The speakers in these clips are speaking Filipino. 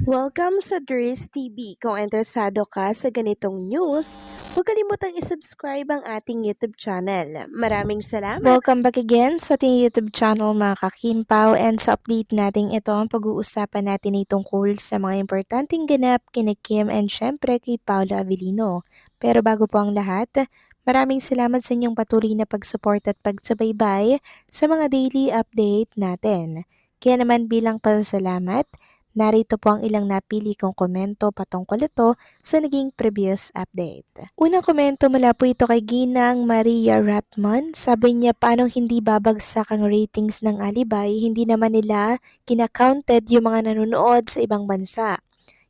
Welcome sa Dries TV. Kung interesado ka sa ganitong news, huwag kalimutang isubscribe ang ating YouTube channel. Maraming salamat! Welcome back again sa ating YouTube channel mga kakimpaw, and sa update natin ito ang pag-uusapan natin ay tungkol sa mga importanteng ganap kina Kim and syempre kay Paula Avellino. Pero bago po ang lahat, maraming salamat sa inyong patuloy na pag-support at pagsubaybay sa mga daily update natin. Kaya naman bilang pasasalamat, narito po ang ilang napili kong komento patungkol ito sa naging previous update. Unang komento mula po ito kay Ginang Maria Ratman. Sabi niya, paano hindi babagsak ang ratings ng Alibay? Hindi naman nila kinakounted yung mga nanonood sa ibang bansa.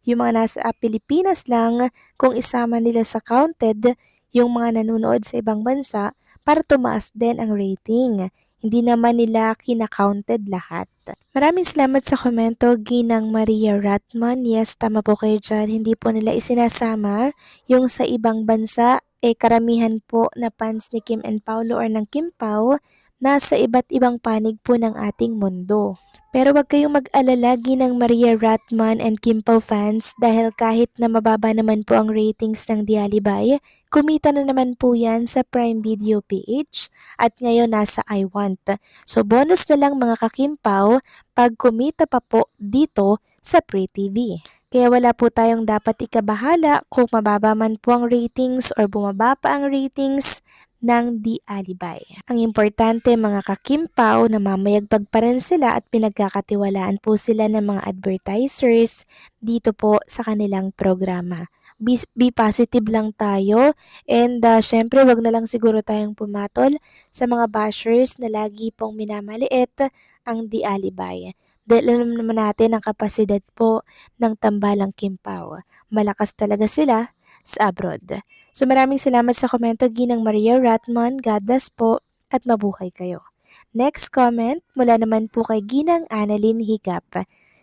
Yung mga nasa Pilipinas lang, kung isama nila sa counted yung mga nanonood sa ibang bansa para tumaas din ang rating. Hindi naman nila kinakounted lahat. Maraming salamat sa komento, Ginang Maria Ratman. Yes, tama po kayo dyan. Hindi po nila isinasama yung sa ibang bansa. Karamihan po na fans ni Kim and Paulo or ng Kim Pao nasa iba't ibang panig po ng ating mundo. Pero wag kayong mag-alala, Ginang Maria Ratman and Kim Pao fans, dahil kahit na mababa naman po ang ratings ng Dialibay, kumita na naman po yan sa Prime Video PH at ngayon nasa I Want. So bonus na lang mga kakimpaw pag kumita pa po dito sa Free TV. Kaya wala po tayong dapat ikabahala kung mababa man po ang ratings or bumaba pa ang ratings ng Di Alibay. Ang importante mga kakimpaw na mamayagpag pa rin sila at pinagkakatiwalaan po sila ng mga advertisers dito po sa kanilang programa. Be positive lang tayo, and syempre wag na lang siguro tayong pumatol sa mga bashers na lagi pong minamaliit ang Di Alibay. Dahil alam naman natin ang kapasidad po ng tambalang Kimpaw. Malakas talaga sila sa abroad. So maraming salamat sa komento, Ginang Maria Ratman. God bless po at mabuhay kayo. Next comment mula naman po kay Ginang Annalyn Higap.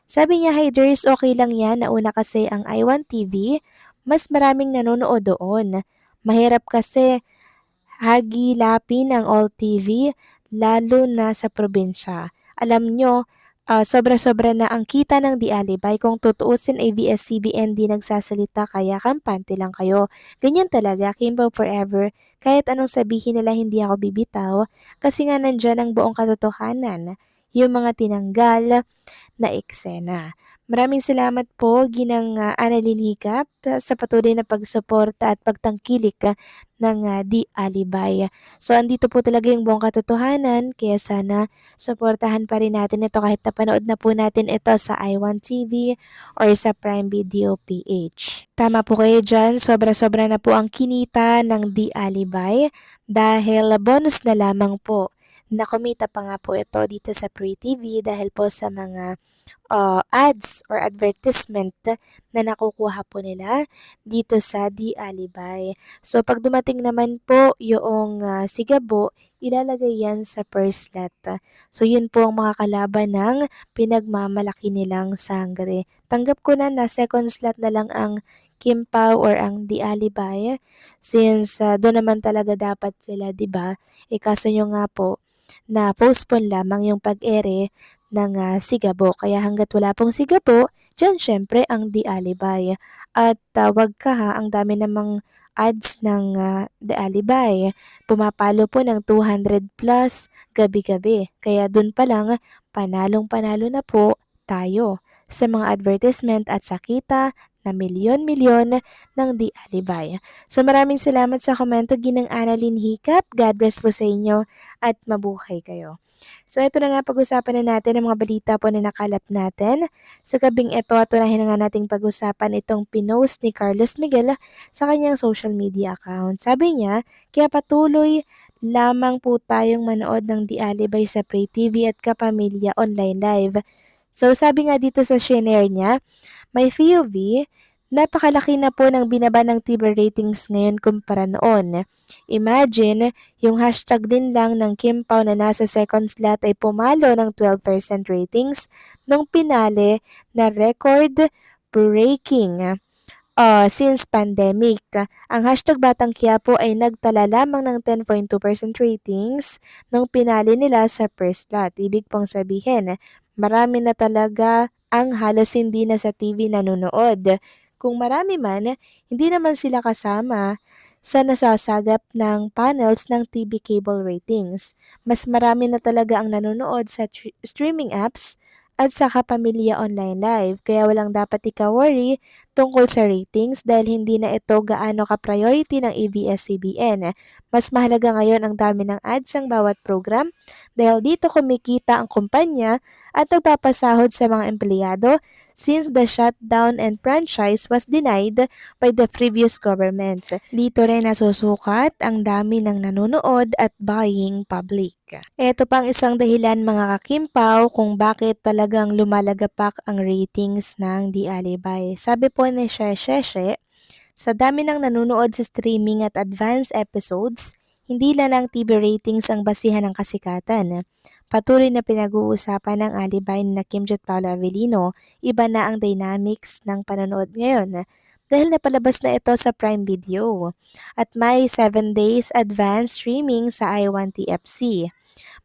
Sabi niya, "Hi Ders, okay lang yan. Nauna kasi ang I1 TV. Mas maraming nanonood doon. Mahirap kasi hagilapin ang all TV, lalo na sa probinsya. Alam nyo, sobra-sobra na ang kita ng Di Alibay. Kung tutuusin, ABS-CBN di nagsasalita kaya kampante lang kayo. Ganyan talaga, Kimbo forever. Kahit anong sabihin nila, hindi ako bibitaw kasi nga nandyan ang buong katotohanan. Yung mga tinanggal na eksena." Maraming salamat po, Ginang Annalyn Hicap, sa patuloy na pagsuporta at pagtangkilik ng Di Alibay. So, andito po talaga yung buong katotohanan, kaya sana suportahan pa rin natin ito kahit napanood na po natin ito sa I1 TV or sa Prime Video PH. Tama po kayo dyan, sobra-sobra na po ang kinita ng Di Alibay dahil bonus na lamang po na kumita pa nga po ito dito sa Free TV dahil po sa mga ads or advertisement na nakukuha po nila dito sa Di Alibay. So pag dumating naman po yung sigabo, ilalagay yan sa first slot. So yun po ang mga kalaban ng pinagmamalaki nilang sangre. Tanggap ko na second slot na lang ang Kim Pao or ang Di Alibay since doon naman talaga dapat sila, 'di ba? Kaso nyo nga po na postpone lamang yung pag-ere ng sigabo. Kaya hanggat wala pong sigabo, dyan syempre ang Di Alibay. At wag ka ha, ang dami namang ads ng Di Alibay. Pumapalo po ng 200 plus gabi-gabi. Kaya dun pa lang, panalong-panalo na po tayo sa mga advertisement at sa kita na milyon-milyon ng Di Alibay. So maraming salamat sa komento, Ginang Annalyn Hicap. God bless po sa inyo at mabuhay kayo. So ito na nga, pag-usapan na natin ang mga balita po na nakalap natin. Sa gabing ito, tunahin na nga nating pag-usapan itong pinost ni Carlos Miguel sa kanyang social media account. Sabi niya, kaya patuloy lamang po tayong manood ng Di Alibay sa Free TV at Kapamilya Online Live. So sabi nga dito sa shinare niya, may POV, napakalaki na po ng binaba ng TV ratings ngayon kumpara noon. Imagine, yung hashtag din lang ng Kim Pao na nasa second slot ay pumalo ng 12% ratings nung pinale na record-breaking since pandemic. Ang hashtag Batang Quiapo ay nagtala lamang ng 10.2% ratings nung pinali nila sa first slot. Ibig pong sabihin, marami na talaga ang halos hindi na sa TV nanonood. Kung marami man, hindi naman sila kasama sa nasasagap ng panels ng TV cable ratings. Mas marami na talaga ang nanonood sa streaming apps at sa kapamilya online live. Kaya walang dapat ika-worry tungkol sa ratings dahil hindi na ito gaano ka-priority ng ABS-CBN. Mas mahalaga ngayon ang dami ng ads ng bawat program dahil dito kumikita ang kumpanya at nagpapasahod sa mga empleyado since the shutdown and franchise was denied by the previous government. Dito rin nasusukat ang dami ng nanonood at buying public. Ito pang isang dahilan mga kakimpaw kung bakit talagang lumalagapak ang ratings ng Di Alibay. Sabi po ni Sheshe, sa dami ng nanonood sa streaming at advanced episodes, hindi na lang TV ratings ang basihan ng kasikatan. Patuloy na pinag-uusapan ng alibay na Kim at Paolo Avellino, iba na ang dynamics ng panonood ngayon dahil napalabas na ito sa Prime Video at may 7 days advance streaming sa I1TFC.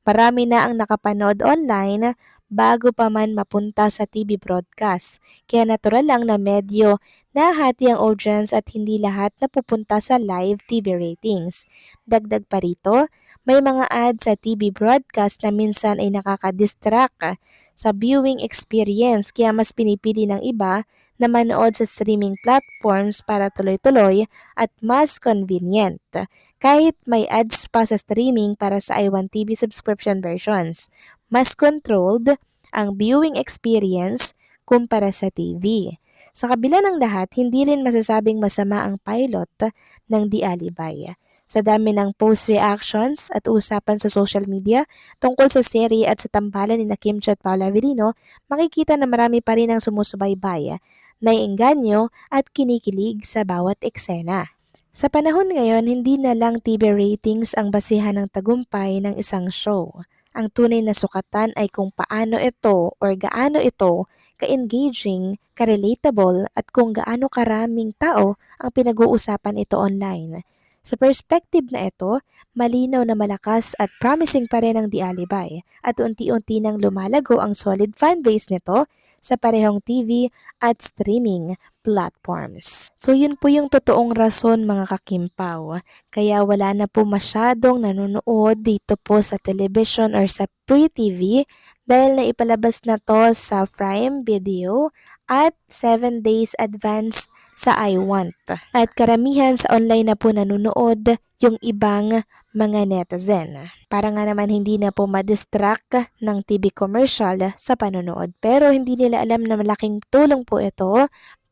Marami na ang nakapanood online bago pa man mapunta sa TV broadcast. Kaya natural lang na medyo nahati ang audience at hindi lahat napupunta sa live TV ratings. Dagdag pa rito, may mga ads sa TV broadcast na minsan ay nakaka-distract sa viewing experience kaya mas pinipili ng iba na manood sa streaming platforms para tuloy-tuloy at mas convenient. Kahit may ads pa sa streaming para sa i1TV subscription versions, mas controlled ang viewing experience kumpara sa TV. Sa kabila ng lahat, hindi rin masasabing masama ang pilot ng Di Alibay. Sa dami ng post reactions at usapan sa social media tungkol sa serye at sa tambalan ni Kim Chiat at Paolo Avellino, makikita na marami pa rin ang sumusubaybay, naiengganyo at kinikilig sa bawat eksena. Sa panahon ngayon, hindi na lang TV ratings ang basihan ng tagumpay ng isang show. Ang tunay na sukatan ay kung paano ito or gaano ito ka-engaging, ka-relatable at kung gaano karaming tao ang pinag-uusapan ito online. Sa perspective na ito, malinaw na malakas at promising pa rin ang Di Alibay at unti-unti nang lumalago ang solid fanbase nito sa parehong TV at streaming platforms. So yun po yung totoong rason mga kakimpaw. Kaya wala na po masyadong nanonood dito po sa television or sa pre-TV dahil naipalabas na to sa Prime Video at 7 days advance sa iWant. At karamihan sa online na po nanonood yung ibang mga netizen. Para nga naman hindi na po madistract ng TV commercial sa panonood. Pero hindi nila alam na malaking tulong po ito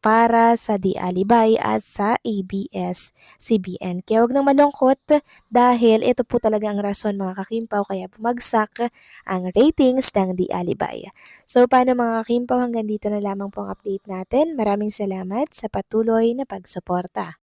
para sa Di Alibay at sa ABS-CBN. Kaya huwag nang malungkot dahil ito po talaga ang rason mga kakimpaw kaya bumagsak ang ratings ng Di Alibay. So paano mga kakimpaw, hanggang dito na lamang po ang update natin. Maraming salamat sa patuloy na pagsuporta.